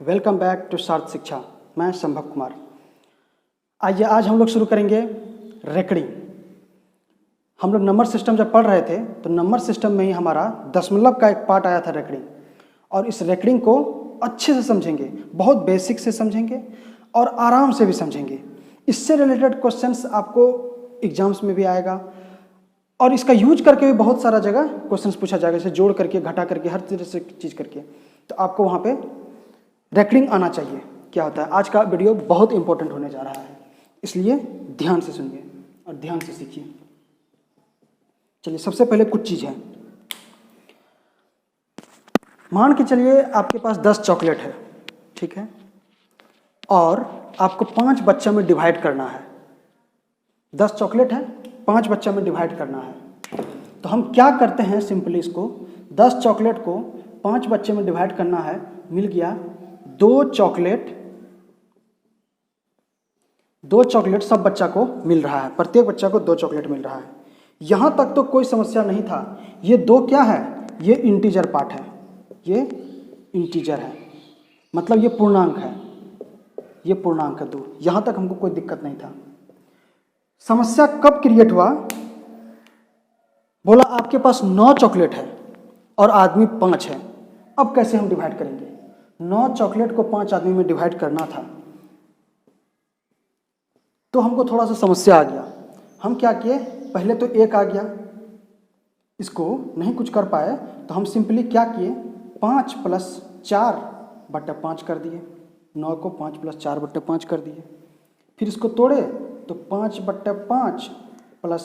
Welcome back to सार्थ शिक्षा। मैं संभव कुमार। आइए आज हम लोग शुरू करेंगे रेकड़िंग। हम लोग नंबर सिस्टम जब पढ़ रहे थे तो नंबर सिस्टम में ही हमारा दशमलव का एक पार्ट आया था रेकड़िंग, और इस रेकड़िंग को अच्छे से समझेंगे, बहुत बेसिक से समझेंगे और आराम से भी समझेंगे। इससे रिलेटेड क्वेश्चंस आपको एग्जाम्स में भी आएगा और इसका यूज करके भी बहुत सारा जगह क्वेश्चंस पूछा जाएगा, जैसे जोड़ करके, घटा करके, हर तरह से चीज़ करके। तो आपको वहाँ पे रेकड़िंग आना चाहिए। क्या होता है, आज का वीडियो बहुत इंपॉर्टेंट होने जा रहा है, इसलिए ध्यान से सुनिए और ध्यान से सीखिए। चलिए, सबसे पहले कुछ चीज़ है। मान के चलिए आपके पास 10 चॉकलेट है, ठीक है, और आपको 5 बच्चों में डिवाइड करना है। 10 चॉकलेट है, 5 बच्चों में डिवाइड करना है। तो हम क्या करते हैं, सिंपली इसको 10 चॉकलेट को 5 बच्चे में डिवाइड करना है। मिल गया 2 चॉकलेट सब बच्चा को मिल रहा है, प्रत्येक बच्चा को 2 चॉकलेट मिल रहा है। यहाँ तक तो कोई समस्या नहीं था। ये 2 क्या है, ये इंटीजर पार्ट है, ये इंटीजर है, मतलब ये पूर्णांक है, ये पूर्णांक है 2। यहाँ तक हमको कोई दिक्कत नहीं था। समस्या कब क्रिएट हुआ, बोला आपके पास 9 चॉकलेट है और आदमी 5 है। अब कैसे हम डिवाइड करेंगे? 9 चॉकलेट को 5 आदमी में डिवाइड करना था, तो हमको थोड़ा सा समस्या आ गया। हम क्या किए, पहले तो 1 आ गया, इसको नहीं कुछ कर पाए तो हम सिंपली क्या किए, 5 + 4/5 कर दिए। 9 को 5 + 4/5 कर दिए। फिर इसको तोड़े तो 5/5 +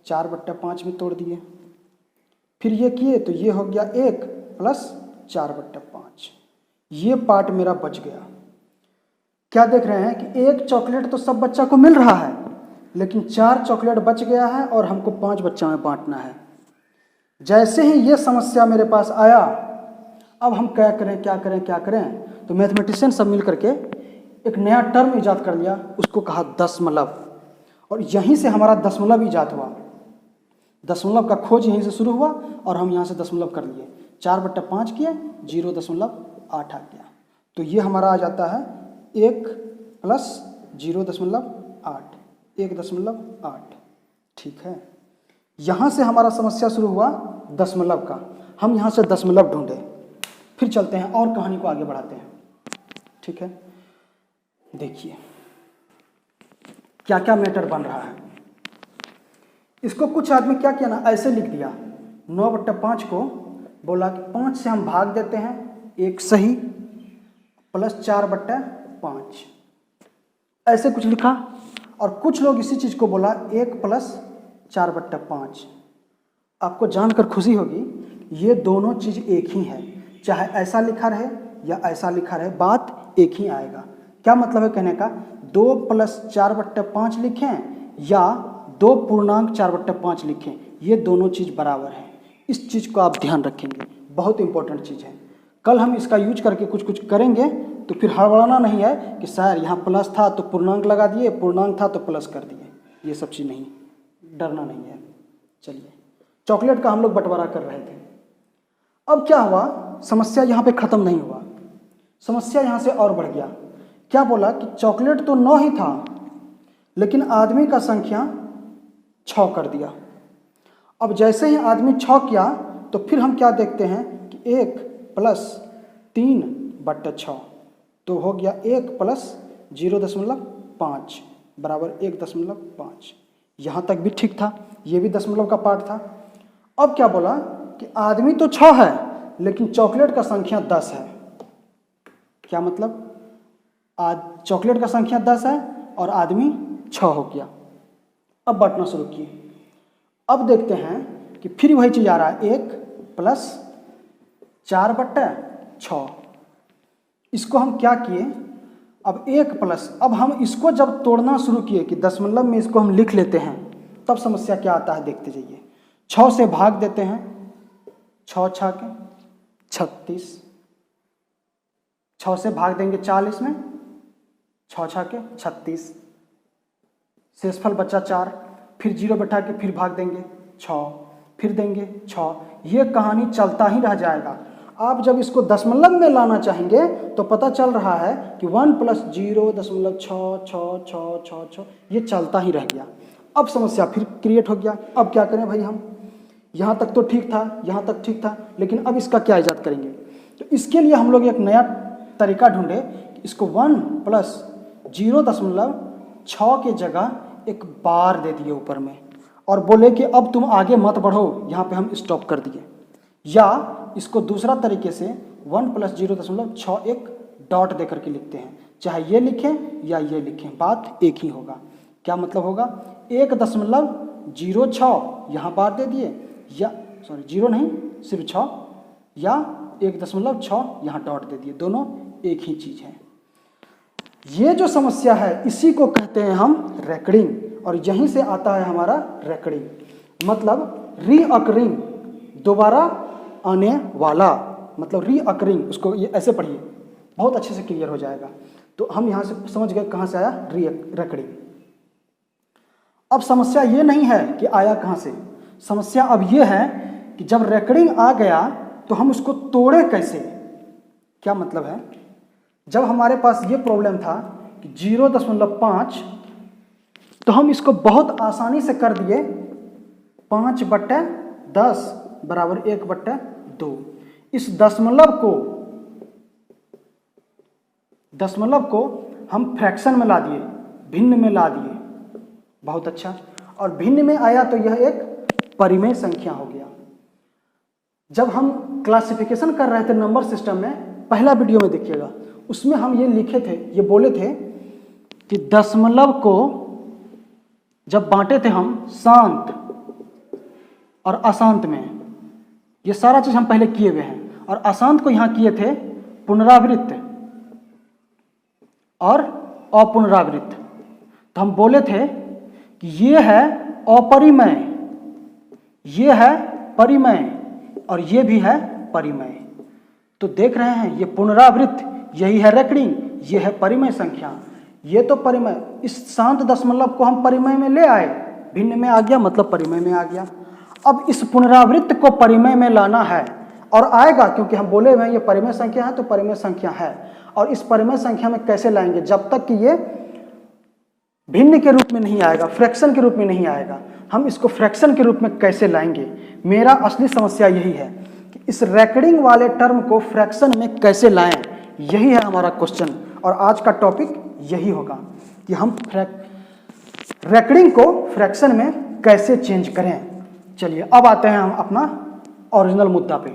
4/5 में तोड़ दिए। फिर ये किए तो ये हो गया 1 + 4/5। ये पार्ट मेरा बच गया। क्या देख रहे हैं कि 1 चॉकलेट तो सब बच्चा को मिल रहा है, लेकिन 4 चॉकलेट बच गया है और हमको 5 बच्चा में बांटना है। जैसे ही ये समस्या मेरे पास आया, अब हम क्या करें, तो मैथमेटिशियन सब मिल करके एक नया टर्म ईजाद कर लिया, उसको कहा दशमलव। और यहीं से हमारा दशमलव ईजाद हुआ। दशमलव का खोज यहीं से शुरू हुआ और हम यहाँ से दशमलव कर लिए। 4/5 किए, 0.8 आ गया। तो ये हमारा आ जाता है 1 + 0.8, 1.8। ठीक है, यहाँ से हमारा समस्या शुरू हुआ दशमलव का। हम यहाँ से दशमलव ढूंढे। फिर चलते हैं और कहानी को आगे बढ़ाते हैं। ठीक है, देखिए क्या क्या मैटर बन रहा है। इसको कुछ आदमी क्या किया ना, ऐसे लिख दिया। 9/5 को बोला कि 5 से हम भाग देते हैं, 1 सही, + 4/5, ऐसे कुछ लिखा। और कुछ लोग इसी चीज़ को बोला 1 + 4/5। आपको जानकर खुशी होगी, ये दोनों चीज़ एक ही है। चाहे ऐसा लिखा रहे या ऐसा लिखा रहे, बात एक ही आएगा। क्या मतलब है कहने का, 2 + 4/5 लिखें या 2 पूर्णांक 4/5 लिखें, ये दोनों चीज़ बराबर है। इस चीज़ को आप ध्यान रखेंगे, बहुत इंपॉर्टेंट चीज़ है। कल हम इसका यूज करके कुछ करेंगे तो फिर हड़बड़ाना नहीं है कि सर यहाँ प्लस था तो पूर्णांक लगा दिए, पूर्णांक था तो प्लस कर दिए। ये सब चीज़ नहीं, डरना नहीं है। चलिए, चॉकलेट का हम लोग बंटवारा कर रहे थे। अब क्या हुआ, समस्या यहाँ पे ख़त्म नहीं हुआ, समस्या यहाँ से और बढ़ गया। क्या बोला कि चॉकलेट तो 9 ही था, लेकिन आदमी का संख्या 6 कर दिया। अब जैसे ही आदमी 6 किया तो फिर हम क्या देखते हैं कि 1 + 3/6, तो हो गया 1 + 0.5 बराबर 1.5। यहाँ तक भी ठीक था, ये भी दशमलव का पार्ट था। अब क्या बोला कि आदमी तो 6 है, लेकिन चॉकलेट का संख्या 10 है। क्या मतलब, आज चॉकलेट का संख्या 10 है और आदमी 6 हो गया। अब बांटना शुरू किए। अब देखते हैं कि फिर वही चीज़ आ रहा है, 1 + 4/6। इसको हम क्या किए, अब 1 +, अब हम इसको जब तोड़ना शुरू किए कि दशमलव में इसको हम लिख लेते हैं, तब समस्या क्या आता है देखते जाइए। 6 से भाग देते हैं, 6 × 6 = 36। 6 से भाग देंगे 40 में, 6 × 6 = 36। शेषफल बचा 4। फिर 0 बैठा के फिर भाग देंगे 6, फिर देंगे 6। ये कहानी चलता ही रह जाएगा। आप जब इसको दशमलव में लाना चाहेंगे तो पता चल रहा है कि 1 + 0.6 ये चलता ही रह गया। अब समस्या फिर क्रिएट हो गया। अब क्या करें भाई, हम यहाँ तक तो ठीक था, यहाँ तक ठीक था, लेकिन अब इसका क्या इजाद करेंगे? तो इसके लिए हम लोग एक नया तरीका ढूंढे। इसको 1 + 0.6 के जगह एक बार दे दिए ऊपर में और बोले कि अब तुम आगे मत बढ़ो, यहाँ पे हम स्टॉप कर दिए। या इसको दूसरा तरीके से 1 + 0.6 एक डॉट देकर के लिखते हैं, चाहे ये लिखें या ये लिखें, बात एक ही होगा। क्या मतलब होगा? 1.06 यहाँ बार दे दिए, या सॉरी 0 नहीं सिर्फ 6, या 1.6 यहाँ डॉट दे दिए, दोनों एक ही चीज़ है। ये जो समस्या है इसी को कहते हैं हम रेकरिंग, और यहीं से आता है हमारा रेकरिंग, मतलब रीअकरिंग, दोबारा आने वाला, मतलब रीअकरिंग। उसको ये ऐसे पढ़िए, बहुत अच्छे से क्लियर हो जाएगा। तो हम यहाँ से समझ गए कहाँ से आया रेकरिंग। अब समस्या ये नहीं है कि आया कहाँ से, समस्या अब ये है कि जब रेकरिंग आ गया तो हम उसको तोड़े कैसे। क्या मतलब है? जब हमारे पास ये प्रॉब्लम था कि 0.5, तो हम इसको बहुत आसानी से कर दिए 5/10 = 1/2। इस दशमलव को हम फ्रैक्शन में ला दिए, भिन्न में ला दिए। बहुत अच्छा। और भिन्न में आया तो यह एक परिमेय संख्या हो गया। जब हम क्लासिफिकेशन कर रहे थे नंबर सिस्टम में, पहला वीडियो में देखिएगा, उसमें हम ये लिखे थे, ये बोले थे कि दशमलव को जब बांटे थे हम शांत और अशांत में, ये सारा चीज हम पहले किए हुए हैं, और अशांत को यहाँ किए थे पुनरावृत्त और अपुनरावृत्त। तो हम बोले थे कि ये है अपरिमेय, ये है परिमेय, और ये भी है परिमेय। तो देख रहे हैं ये पुनरावृत्त, यही है रेकरिंग, ये है परिमेय संख्या, ये तो परिमेय। इस शांत दशमलव को हम परिमेय में ले आए, भिन्न में आ गया मतलब परिमेय में आ गया। अब इस पुनरावृत्त को परिमेय में लाना है, और आएगा क्योंकि हम बोले हुए हैं ये परिमेय संख्या है, तो परिमेय संख्या है। और इस परिमेय संख्या में कैसे लाएंगे? जब तक कि ये भिन्न के रूप में नहीं आएगा, फ्रैक्शन के रूप में नहीं आएगा, हम इसको फ्रैक्शन के रूप में कैसे लाएंगे? मेरा असली समस्या यही है कि इस रेकरिंग वाले टर्म को फ्रैक्शन में कैसे लाएं, यही है हमारा क्वेश्चन। और आज का टॉपिक यही होगा कि हम रेकरिंग को फ्रैक्शन में कैसे चेंज करें। चलिए अब आते हैं हम अपना ओरिजिनल मुद्दा पे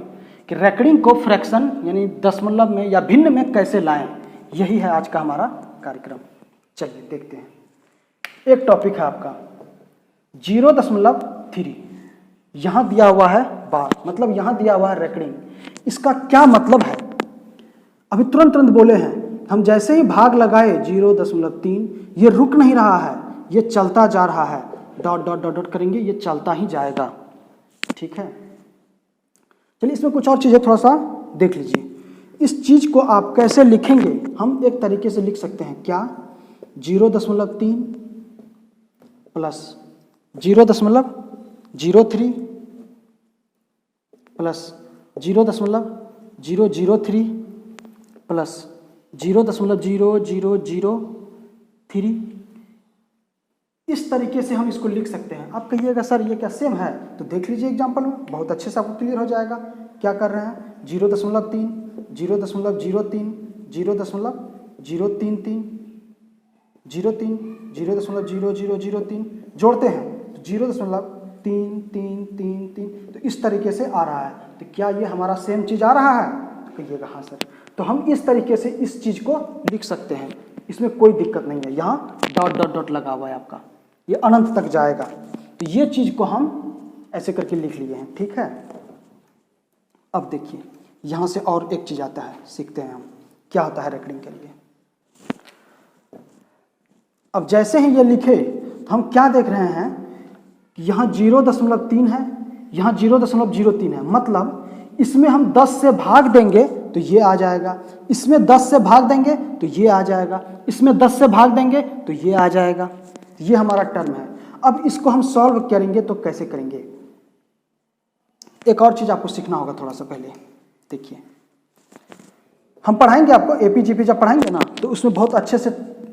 कि रेकरिंग को फ्रैक्शन यानी दशमलव में या भिन्न में कैसे लाएं। यही है आज का हमारा कार्यक्रम। चलिए देखते हैं। एक टॉपिक है आपका 0.3, यहाँ दिया हुआ है बार, मतलब यहाँ दिया हुआ है रेकरिंग। इसका क्या मतलब है? अभी तुरंत बोले हैं हम, जैसे ही भाग लगाए 0.3, ये रुक नहीं रहा है, ये चलता जा रहा है, डॉट डॉट डॉट डॉट करेंगे, ये चलता ही जाएगा। ठीक है, चलिए इसमें कुछ और चीज़ें थोड़ा सा देख लीजिए। इस चीज़ को आप कैसे लिखेंगे? हम एक तरीके से लिख सकते हैं, क्या 0.3 प्लस 0.03 प्लस 0.003 प्लस 0.0003। इस तरीके से हम इसको लिख सकते हैं। आप कहिएगा सर ये क्या सेम है? तो देख लीजिए एग्जांपल में, बहुत अच्छे से आपको क्लियर हो जाएगा। क्या कर रहे हैं? 0.3, 0.03, 0.033, 0.3, 0.0003 जोड़ते हैं तो 0.333। तो इस तरीके से आ रहा है। तो क्या ये हमारा सेम चीज़ आ रहा है? तो कहिएगा हाँ सर। तो हम इस तरीके से इस चीज़ को लिख सकते हैं, इसमें कोई दिक्कत नहीं है। यहाँ डॉट डॉट डॉट लगा हुआ है आपका, ये अनंत तक जाएगा। तो ये चीज़ को हम ऐसे करके लिख लिए हैं। ठीक है, अब देखिए यहाँ से और एक चीज़ आता है, सीखते हैं हम क्या होता है रेकरिंग के लिए। अब जैसे ही ये लिखे तो हम क्या देख रहे हैं कि यहाँ 0.3 है, यहाँ 0.03 है, मतलब इसमें हम 10 से भाग देंगे तो ये आ जाएगा, इसमें 10 से भाग देंगे तो ये आ जाएगा, इसमें 10 से भाग देंगे तो ये आ जाएगा। ये हमारा टर्म है। अब इसको हम सॉल्व करेंगे तो कैसे करेंगे? एक और चीज़ आपको सीखना होगा थोड़ा सा पहले। देखिए हम पढ़ाएंगे आपको एपी जीपी जब पढ़ाएंगे ना तो उसमें बहुत अच्छे से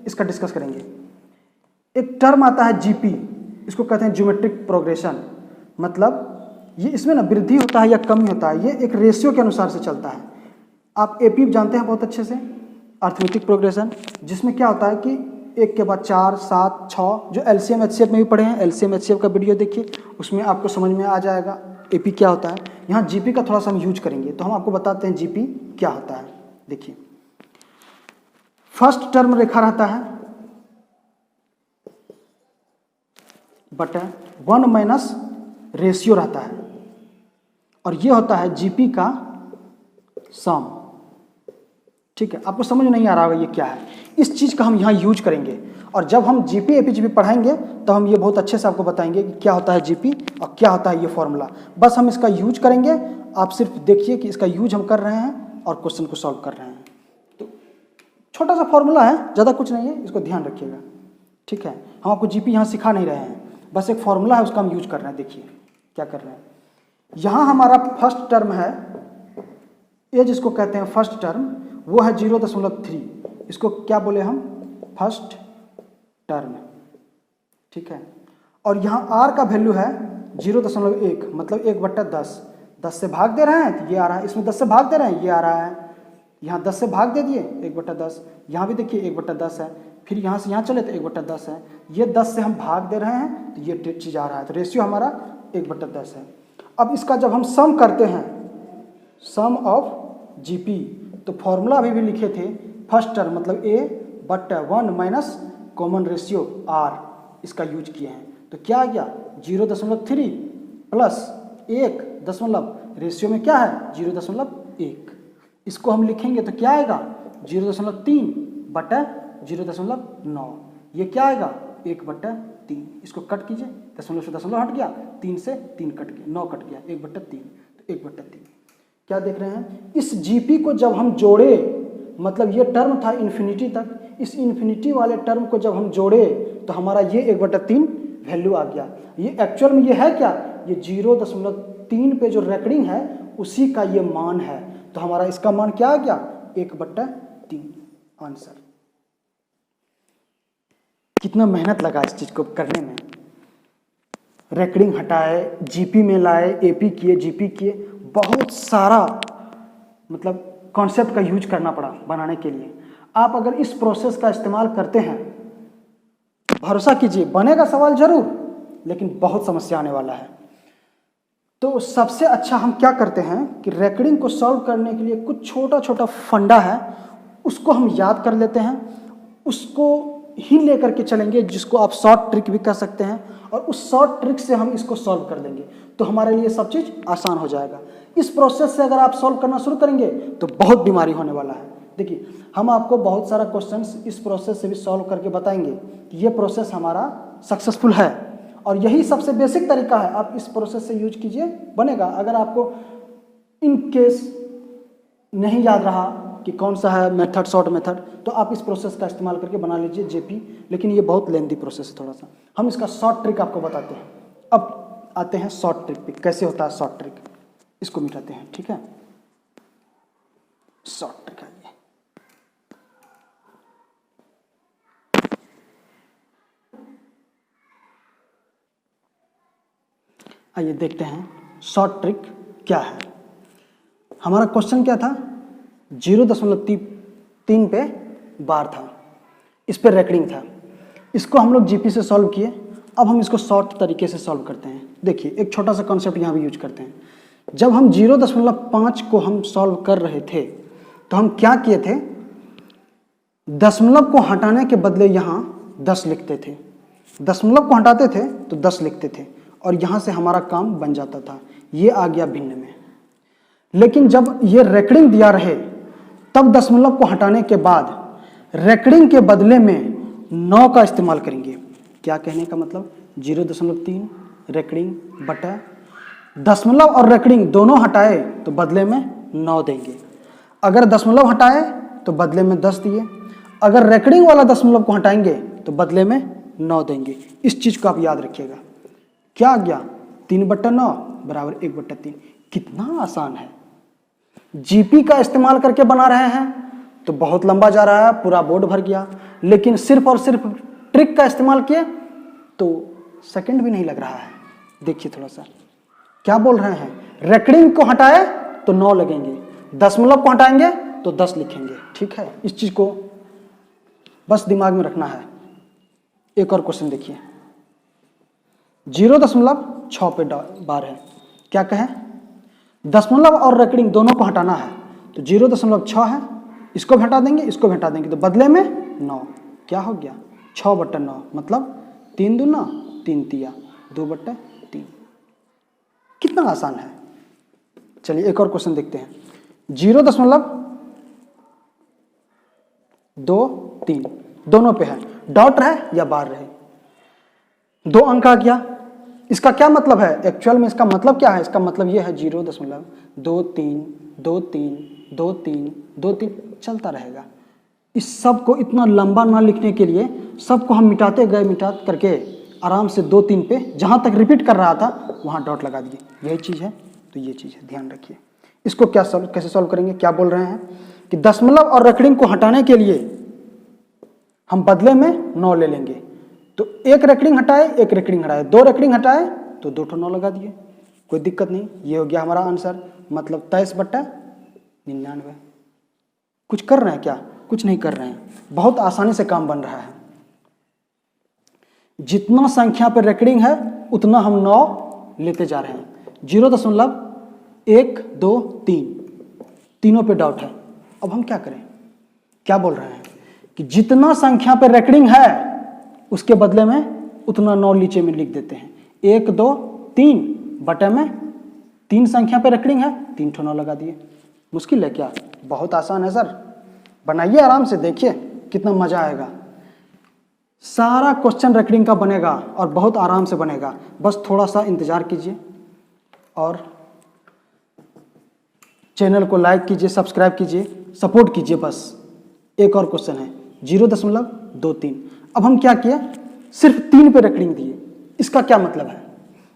इसका डिस्कस करेंगे। एक टर्म आता है जीपी, इसको कहते हैं ज्योमेट्रिक प्रोग्रेशन, मतलब ये इसमें ना वृद्धि होता है या कमी होता है, ये एक रेशियो के अनुसार से चलता है। आप एपी जानते हैं बहुत अच्छे से, अर्थमेटिक प्रोग्रेशन, जिसमें क्या होता है कि एक के बाद 4, 7, 6, जो एलसीएम एचसीएफ में भी पढ़े हैं, एलसीएम एचसीएफ का वीडियो देखिए, उसमें आपको समझ में आ जाएगा एपी क्या होता है। यहाँ जीपी का थोड़ा सा हम यूज करेंगे, तो हम आपको बताते हैं जीपी क्या होता है। देखिए, फर्स्ट टर्म रेखा रहता है बटा 1 माइनस रेशियो रहता है, और ये होता है जीपी का सम। ठीक है, आपको समझ नहीं आ रहा होगा ये क्या है, इस चीज़ का हम यहाँ यूज करेंगे, और जब हम जीपी एपी जीपी पढ़ाएंगे तो हम ये बहुत अच्छे से आपको बताएंगे कि क्या होता है जीपी और क्या होता है ये फॉर्मूला। बस हम इसका यूज करेंगे, आप सिर्फ देखिए कि इसका यूज हम कर रहे हैं और क्वेश्चन को सॉल्व कर रहे हैं। तो छोटा सा फॉर्मूला है, ज़्यादा कुछ नहीं है, इसको ध्यान रखिएगा। ठीक है, हम आपको जीपी यहाँ सिखा नहीं रहे हैं, बस एक फॉर्मूला है उसका हम यूज कर रहे हैं। देखिए क्या कर रहे हैं, यहाँ हमारा फर्स्ट टर्म है, ये जिसको कहते हैं फर्स्ट टर्म, वो है 0.3, इसको क्या बोले हम, फर्स्ट टर्म। ठीक है, और यहाँ r का वैल्यू है 0.1, मतलब 1/10। 10 से भाग दे रहे हैं तो ये आ रहा है, इसमें 10 से भाग दे रहे हैं ये आ रहा है, यहाँ 10 से भाग दे दिए 1/10, यहाँ भी देखिए 1/10 है, फिर यहाँ से यहाँ चले तो 1/10 है, ये 10 से हम भाग दे रहे हैं तो ये चीज़ आ रहा है, तो रेशियो हमारा 1/10 है। अब इसका जब हम सम करते हैं, सम ऑफ जीपी, तो फॉर्मूला अभी भी लिखे थे, फर्स्ट टर्म मतलब a/1 minus common ratio r, इसका यूज किए हैं। तो क्या आ गया, 0.3 प्लस 1 दशमलव, रेशियो में क्या है 0.1, इसको हम लिखेंगे तो क्या आएगा 0.3 बटा 0.9, ये क्या आएगा 1/3। इसको कट कीजिए, दशमलव से दशमलव हट गया, 3 से 3 कट गया, 9 कट गया, 1/3, तो 1/3। क्या देख रहे हैं, इस जीपी को जब हम जोड़े, मतलब ये टर्म था इन्फिनिटी तक, इस इन्फिनिटी वाले टर्म को जब हम जोड़े तो हमारा ये 1/3 वैल्यू आ गया। ये एक्चुअल में ये है क्या, ये 0.3 पे जो रेकरिंग है उसी का ये मान है, तो हमारा इसका मान क्या आ गया 1/3 आंसर। कितना मेहनत लगा इस चीज को करने में, रेकरिंग हटाए, जीपी में लाए, एपी किए, जीपी किए, बहुत सारा मतलब कॉन्सेप्ट का यूज करना पड़ा बनाने के लिए। आप अगर इस प्रोसेस का इस्तेमाल करते हैं, भरोसा कीजिए बनेगा सवाल जरूर, लेकिन बहुत समस्या आने वाला है। तो सबसे अच्छा हम क्या करते हैं कि रेकरिंग को सॉल्व करने के लिए कुछ छोटा छोटा फंडा है, उसको हम याद कर लेते हैं, उसको ही लेकर के चलेंगे, जिसको आप शॉर्ट ट्रिक भी कर सकते हैं, और उस शॉर्ट ट्रिक से हम इसको सॉल्व कर लेंगे, तो हमारे लिए सब चीज़ आसान हो जाएगा। इस प्रोसेस से अगर आप सॉल्व करना शुरू करेंगे तो बहुत बीमारी होने वाला है। देखिए, हम आपको बहुत सारा क्वेश्चंस इस प्रोसेस से भी सॉल्व करके बताएंगे कि ये प्रोसेस हमारा सक्सेसफुल है, और यही सबसे बेसिक तरीका है। आप इस प्रोसेस से यूज कीजिए, बनेगा। अगर आपको इन केस नहीं याद रहा कि कौन सा है मेथड, शॉर्ट मेथड, तो आप इस प्रोसेस का इस्तेमाल करके बना लीजिए जेपी, लेकिन ये बहुत लेंदी प्रोसेस है थोड़ा सा। हम इसका शॉर्ट ट्रिक आपको बताते हैं। अब आते हैं शॉर्ट ट्रिक पे, कैसे होता है शॉर्ट ट्रिक, इसको मिटाते हैं। ठीक है, शॉर्ट ट्रिक आइए, आइए देखते हैं शॉर्ट ट्रिक क्या है। हमारा क्वेश्चन क्या था, 0.3 पे बार था, इस पे रेकरिंग था, इसको हम लोग जीपी से सॉल्व किए। अब हम इसको शॉर्ट तरीके से सॉल्व करते हैं। देखिए, एक छोटा सा कॉन्सेप्ट यहाँ भी यूज करते हैं। जब हम 0.5 को हम सॉल्व कर रहे थे तो हम क्या किए थे, दशमलव को हटाने के बदले यहाँ 10 लिखते थे, दशमलव को हटाते थे तो 10 लिखते थे, और यहाँ से हमारा काम बन जाता था। ये आ गया भिन्न में। लेकिन जब ये रेकरिंग दिया रहे, तब दशमलव को हटाने के बाद रेकरिंग के बदले में 9 का इस्तेमाल करेंगे। क्या कहने का मतलब, 0.3 रेकरिंग बटा दशमलव और रेकरिंग दोनों हटाए तो बदले में 9 देंगे। अगर दशमलव हटाए तो बदले में 10 दिए, अगर रेकरिंग वाला दशमलव को हटाएंगे तो बदले में 9 देंगे। इस चीज को आप याद रखिएगा। क्या आ गया, 3/9 बराबर 1/3। कितना आसान है, जीपी का इस्तेमाल करके बना रहे हैं तो बहुत लंबा जा रहा है, पूरा बोर्ड भर गया। लेकिन सिर्फ और सिर्फ ट्रिक का इस्तेमाल किए तो सेकंड भी नहीं लग रहा है। देखिए थोड़ा सा क्या बोल रहे हैं, रेकरिंग को हटाए तो 9 लगेंगे, दशमलव को हटाएंगे तो 10 लिखेंगे। ठीक है, इस चीज को बस दिमाग में रखना है। एक और क्वेश्चन देखिए, 0.6 पे बार है, क्या कहें, दशमलव और रेकरिंग दोनों को हटाना है। तो 0.6 है, इसको भी हटा देंगे, इसको भी हटा देंगे, तो बदले में 9। क्या हो गया, 6/9 मतलब 3 दूना 3 तिया 2/3। कितना आसान है। चलिए एक और क्वेश्चन देखते हैं, 0.23 दोनों पे है, डॉट रहे या बार रहे, 2 अंक आ गया। इसका क्या मतलब है, एक्चुअल में इसका मतलब क्या है, इसका मतलब ये है 0.23232323 चलता रहेगा। इस सब को इतना लंबा ना लिखने के लिए सबको हम मिटाते गए, मिटा करके आराम से 2-3 पे जहां तक रिपीट कर रहा था वहां डॉट लगा दिए। यही चीज है, तो ये चीज है, ध्यान रखिए। इसको कैसे सॉल्व करेंगे, क्या बोल रहे हैं कि दशमलव और रेकरिंग को हटाने के लिए हम बदले में 9 ले लेंगे। तो एक रेकरिंग हटाए, एक रेकरिंग हटाए, 2 रेकरिंग हटाए तो 2 9 लगा दिए, कोई दिक्कत नहीं। ये हो गया हमारा आंसर, मतलब 23/99। कुछ कर रहे हैं क्या, कुछ नहीं कर रहे हैं, बहुत आसानी से काम बन रहा है। जितना संख्या पर रेकरिंग है उतना हम 9 लेते जा रहे हैं। 0.1 2 3 तीनों पे डॉट है। अब हम क्या करें, क्या बोल रहे हैं कि जितना संख्या पर रेकरिंग है उसके बदले में उतना 9 नीचे में लिख देते हैं। 1 2 3 बटे में 3 संख्या पे रेकरिंग है, 3 ठो 9 लगा दिए। मुश्किल है क्या, बहुत आसान है सर, बनाइए आराम से, देखिए कितना मजा आएगा। सारा क्वेश्चन रेकरिंग का बनेगा और बहुत आराम से बनेगा, बस थोड़ा सा इंतजार कीजिए और चैनल को लाइक कीजिए, सब्सक्राइब कीजिए, सपोर्ट कीजिए बस। एक और क्वेश्चन है 0.23। अब हम क्या किए, सिर्फ 3 पे रेकरिंग दिए। इसका क्या मतलब है,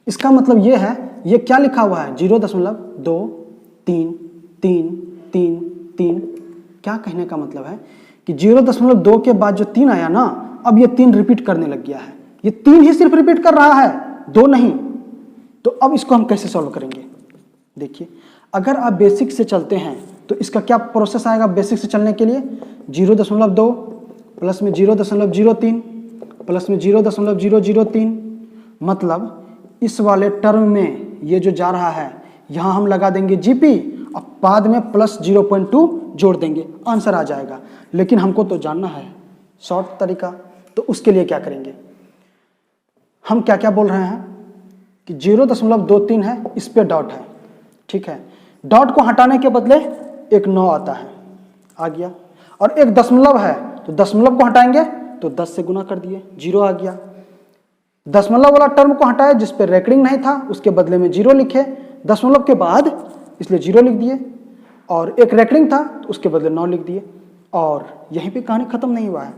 इसका मतलब ये है, ये क्या लिखा हुआ है 0.23333। क्या कहने का मतलब है कि 0.2 के बाद जो 3 आया ना, अब ये 3 रिपीट करने लग गया है। ये 3 ही सिर्फ रिपीट कर रहा है, 2 नहीं। तो अब इसको हम कैसे सॉल्व करेंगे, देखिए अगर आप बेसिक से चलते हैं तो इसका क्या प्रोसेस आएगा। बेसिक से चलने के लिए 0.2 प्लस में 0.03 प्लस में 0.003, मतलब इस वाले टर्म में ये जो जा रहा है यहाँ हम लगा देंगे जीपी और बाद में प्लस 0.2 जोड़ देंगे, आंसर आ जाएगा। लेकिन हमको तो जानना है शॉर्ट तरीका, तो उसके लिए क्या करेंगे, हम क्या क्या बोल रहे हैं कि 0.23 है, इस पे डॉट है, ठीक है। डॉट को हटाने के बदले एक 9 आता है, आ गया, और एक दशमलव है तो दशमलव को हटाएंगे तो 10 से गुना कर दिए, 0 आ गया। दशमलव वाला टर्म को हटाए जिस पे रेकरिंग नहीं था, उसके बदले में 0 लिखे, दशमलव के बाद इसलिए 0 लिख दिए, और एक रेकरिंग था तो उसके बदले 9 लिख दिए। और यहीं पे कहानी खत्म नहीं हुआ है।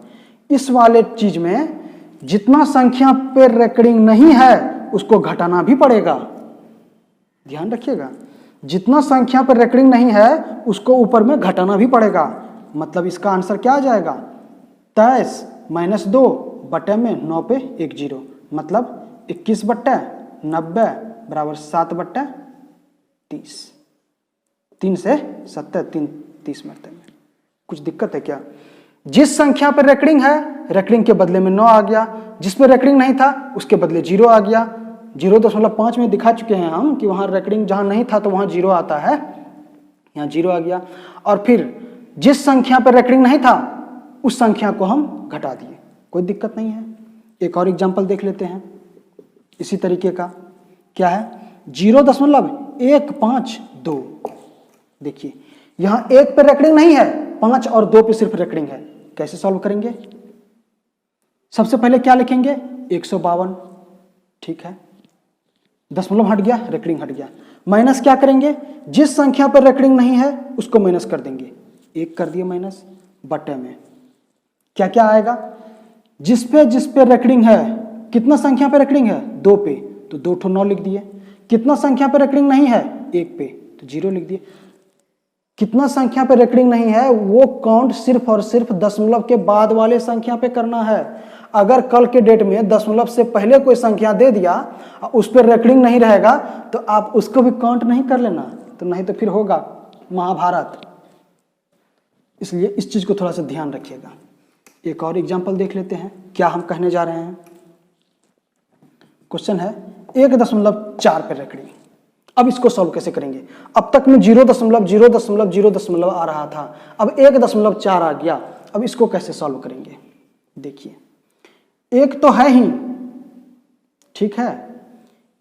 इस वाले चीज में जितना संख्या पे रेकरिंग नहीं है उसको घटाना भी पड़ेगा, ध्यान रखिएगा। जितना संख्या पर रेकरिंग नहीं है उसको ऊपर में घटाना भी पड़ेगा। मतलब इसका आंसर क्या आ जाएगा, 23 - 2 बटे में 9 पे 1 0, मतलब 21/90 बराबर 7/30। 3 से 7 3 30 मरते में कुछ दिक्कत है क्या। जिस संख्या पर रेकरिंग है, रेकरिंग के बदले में 9 आ गया, जिस पर रेकरिंग नहीं था उसके बदले 0 आ गया। 0.5 में दिखा चुके हैं हम कि वहां रेकरिंग जहां नहीं था तो वहां 0 आता है, यहाँ 0 आ गया। और फिर जिस संख्या पर रेकरिंग नहीं था उस संख्या को हम घटा दिए, कोई दिक्कत नहीं है। एक और एग्जांपल देख लेते हैं इसी तरीके का, क्या है 0.152। देखिए यहाँ 1 पे रेकरिंग नहीं है, 5 और 2 पे सिर्फ रेकरिंग है। कैसे सॉल्व करेंगे, सबसे पहले क्या लिखेंगे 152, ठीक है, दशमलव हट गया, रेकरिंग हट गया। माइनस क्या करेंगे, जिस संख्या पर रेकरिंग नहीं है उसको माइनस कर देंगे, 1 कर दिए माइनस, बटे में क्या क्या आएगा, जिस पे रेकरिंग है, कितना संख्या पे रेकरिंग है 2 पे तो 2 ठो 9 लिख दिए, कितना संख्या पे रेकरिंग नहीं है 1 पे तो 0 लिख दिए। कितना संख्या पे रेकरिंग नहीं है वो काउंट सिर्फ और सिर्फ दशमलव के बाद वाले संख्या पे करना है। अगर कल के डेट में दशमलव से पहले कोई संख्या दे दिया उस पर रेकरिंग नहीं रहेगा तो आप उसको भी काउंट नहीं कर लेना, तो नहीं तो फिर होगा महाभारत। इसलिए इस चीज को थोड़ा सा ध्यान रखिएगा। एक और एग्जांपल देख लेते हैं क्या हम कहने जा रहे हैं। क्वेश्चन है 1.4 पे रेकरिंग। अब इसको सॉल्व कैसे करेंगे? अब तक में 0.0.0.0 आ रहा था, अब 1.4 आ गया। अब इसको कैसे सॉल्व करेंगे? देखिए, एक तो है ही, ठीक है,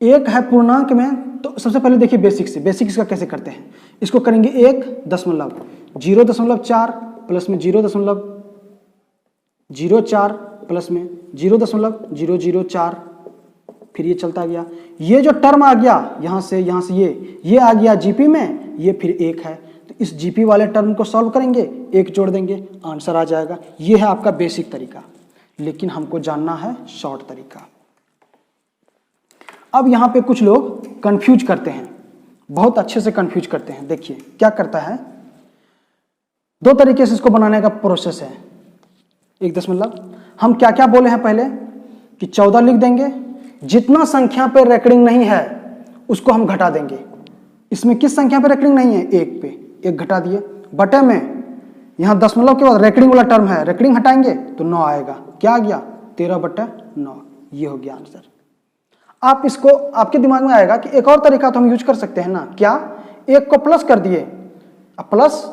एक है पूर्णांक में। तो सबसे पहले देखिए बेसिक्स का कैसे करते हैं। इसको करेंगे 1.0.4 प्लस में 0.04 प्लस में 0.004, फिर ये चलता गया। ये जो टर्म आ गया यहाँ से ये आ गया जीपी में, ये फिर एक है, तो इस जीपी वाले टर्म को सॉल्व करेंगे, एक जोड़ देंगे, आंसर आ जाएगा। ये है आपका बेसिक तरीका, लेकिन हमको जानना है शॉर्ट तरीका। अब यहाँ पे कुछ लोग कंफ्यूज करते हैं, बहुत अच्छे से कंफ्यूज करते हैं। देखिए क्या करता है, दो तरीके से इसको बनाने का प्रोसेस है। एक दशमलव, हम क्या क्या बोले हैं पहले कि 14 लिख देंगे, जितना संख्या पे रेकरिंग नहीं है उसको हम घटा देंगे। इसमें किस संख्या पे रेकरिंग नहीं है? एक पे, एक घटा दिए, बटे में यहाँ दशमलव के बाद रेकरिंग वाला टर्म है, रेकरिंग हटाएंगे तो 9 आएगा। क्या आ गया? 13/9। ये हो गया आंसर। आप इसको, आपके दिमाग में आएगा कि एक और तरीका तो हम यूज कर सकते हैं ना। क्या? एक को प्लस कर दिए, अब प्लस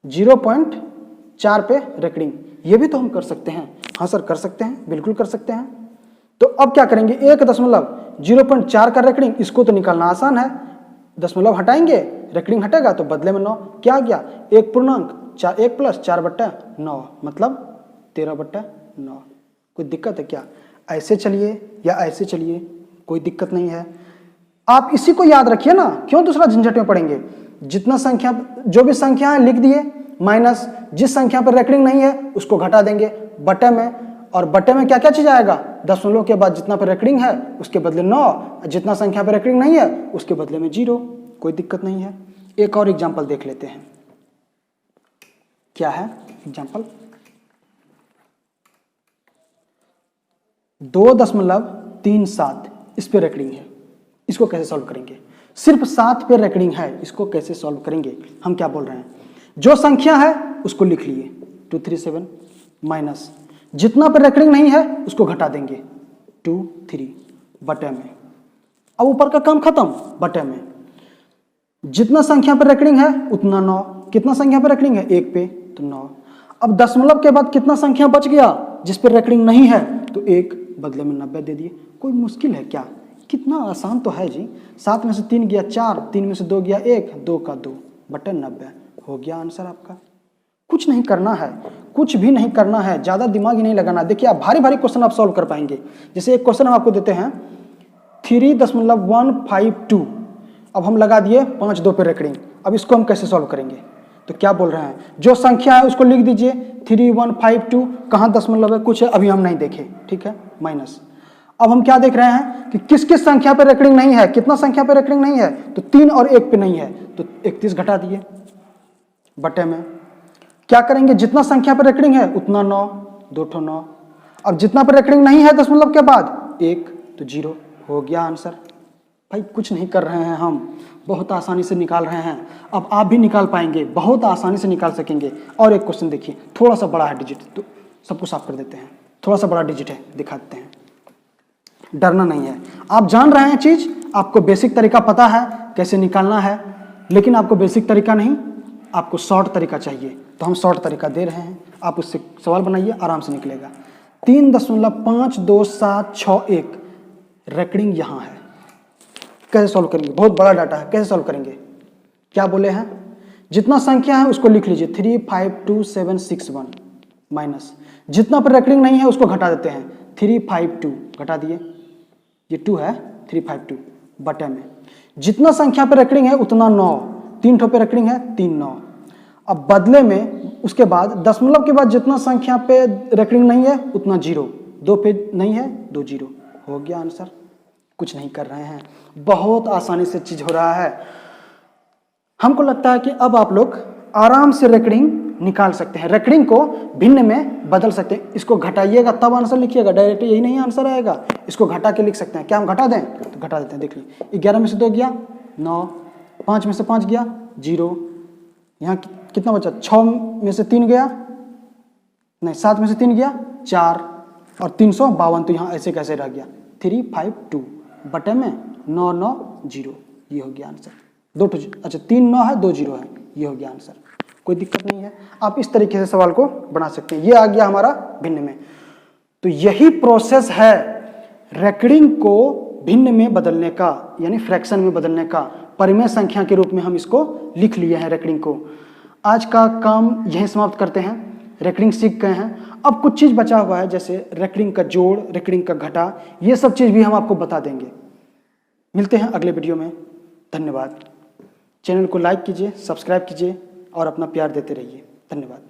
0.4 पे रेकरिंग, ये भी तो हम कर सकते हैं। हाँ सर कर सकते हैं, बिल्कुल कर सकते हैं। तो अब क्या करेंगे, 1.0.4 का रेकरिंग, इसको तो निकालना आसान है। दशमलव हटाएंगे, रेकरिंग हटेगा तो बदले में 9। क्या आ गया? एक पूर्णांक 4, 1 प्लस 4/9 मतलब 13/9। कोई दिक्कत है क्या? ऐसे चलिए या ऐसे चलिए, कोई दिक्कत नहीं है। आप इसी को याद रखिए ना, क्यों दूसरा झंझट में पड़ेंगे। जितना संख्या, जो भी संख्या है लिख दिए, माइनस जिस संख्या पर रेकरिंग नहीं है उसको घटा देंगे बटे में, और बटे में क्या क्या चीज आएगा? दशमलव के बाद जितना पर रेकरिंग है उसके बदले 9, जितना संख्या पर रेकरिंग नहीं है उसके बदले में 0। कोई दिक्कत नहीं है। एक और एग्जांपल देख लेते हैं। क्या है एग्जांपल? 2.37 इस पे रेकरिंग है, इसको कैसे सॉल्व करेंगे? सिर्फ 7 पे रेकरिंग है, इसको कैसे सॉल्व करेंगे? हम क्या बोल रहे हैं, जो संख्या है उसको लिख लिए 237 माइनस जितना पे रेकरिंग नहीं है उसको घटा देंगे 23 बटे में। अब ऊपर का काम खत्म, बटे में जितना संख्या पर रेकरिंग है उतना 9, कितना संख्या पर रेकरिंग है? 1 पे, तो 9। अब दशमलव के बाद कितना संख्या बच गया जिस पर रेकरिंग नहीं है? तो 1, बदले में 90 दे दिए। कोई मुश्किल है क्या? कितना आसान तो है जी। 7 में से 3 गया 4, 3 में से 2 गया 1, 2 का 2 बटे 90 हो गया आंसर आपका। कुछ नहीं करना है, कुछ भी नहीं करना है, ज़्यादा दिमाग ही नहीं लगाना। देखिए आप भारी भारी क्वेश्चन आप सॉल्व कर पाएंगे। जैसे एक क्वेश्चन हम आपको देते हैं 3.152, अब हम लगा दिए 5 2 पे रेकरिंग। अब इसको हम कैसे सॉल्व करेंगे? तो क्या बोल रहे हैं, जो संख्या है उसको लिख दीजिए 3152, कहाँ दशमलव है कुछ है अभी हम नहीं देखे, ठीक है, माइनस। अब हम क्या देख रहे हैं कि किस किस संख्या पे रेकरिंग नहीं है, कितना संख्या पे रेकरिंग नहीं है? तो 3 और 1 पे नहीं है, तो 31 घटा दिए बटे में। क्या करेंगे, जितना संख्या पर रेकरिंग है उतना 9, 2 ठो 9। अब जितना पर रेकरिंग नहीं है दशमलव के बाद 1, तो 0 हो गया आंसर। भाई कुछ नहीं कर रहे हैं हम, बहुत आसानी से निकाल रहे हैं। अब आप भी निकाल पाएंगे, बहुत आसानी से निकाल सकेंगे। और एक क्वेश्चन देखिए, थोड़ा सा बड़ा है डिजिट, तो सबको साफ कर देते हैं। थोड़ा सा बड़ा डिजिट है, दिखा देते हैं, डरना नहीं है। आप जान रहे हैं चीज, आपको बेसिक तरीका पता है कैसे निकालना है, लेकिन आपको बेसिक तरीका नहीं, आपको शॉर्ट तरीका चाहिए, तो हम शॉर्ट तरीका दे रहे हैं। आप उससे सवाल बनाइए, आराम से निकलेगा। 3.52761 रेकरिंग यहाँ है, कैसे सॉल्व करेंगे? बहुत बड़ा डाटा है, कैसे सॉल्व करेंगे? क्या बोले हैं, जितना संख्या है उसको लिख लीजिए 352761 माइनस जितना पर रेकरिंग नहीं है उसको घटा देते हैं 352, घटा दिए, ये 2 है, 352 बटे में जितना संख्या पर रेकरिंग है उतना 9, 3 ठो पे रेकरिंग है 3 9। अब बदले में उसके बाद दशमलव के बाद जितना संख्या पे रेकरिंग नहीं है उतना 0, 2 पे नहीं है 2 0 हो गया आंसर। कुछ नहीं कर रहे हैं, बहुत आसानी से चीज हो रहा है। हमको लगता है कि अब आप लोग आराम से रेकरिंग निकाल सकते हैं, रेकरिंग को भिन्न में बदल सकते हैं। इसको घटाइएगा तब आंसर लिखिएगा, डायरेक्ट यही नहीं आंसर आएगा, इसको घटा के लिख सकते हैं। क्या हम घटा दें? तो घटा देते हैं। देख लीजिए 11 में से 2 गया 9, 5 में से 5 गया 0, यहाँ कितना बचा? 6 में से 3 गया नहीं, 7 में से 3 गया 4 और 352, तो यहाँ ऐसे कैसे रह गया? 352 बटे में 9 9 0, ये हो गया आंसर। अच्छा 3 9 है 2 0 है, ये हो गया आंसर। कोई दिक्कत नहीं है, आप इस तरीके से सवाल को बना सकते हैं। ये आ गया हमारा भिन्न में। तो यही प्रोसेस है रेकरिंग को भिन्न में बदलने का, यानी फ्रैक्शन में बदलने का। परिमेय संख्या के रूप में हम इसको लिख लिए हैं रेकरिंग को। आज का काम यहीं समाप्त करते हैं। रेकरिंग सीख गए हैं, अब कुछ चीज़ बचा हुआ है, जैसे रेकरिंग का जोड़, रेकरिंग का घटा, ये सब चीज़ भी हम आपको बता देंगे। मिलते हैं अगले वीडियो में। धन्यवाद। चैनल को लाइक कीजिए, सब्सक्राइब कीजिए और अपना प्यार देते रहिए। धन्यवाद।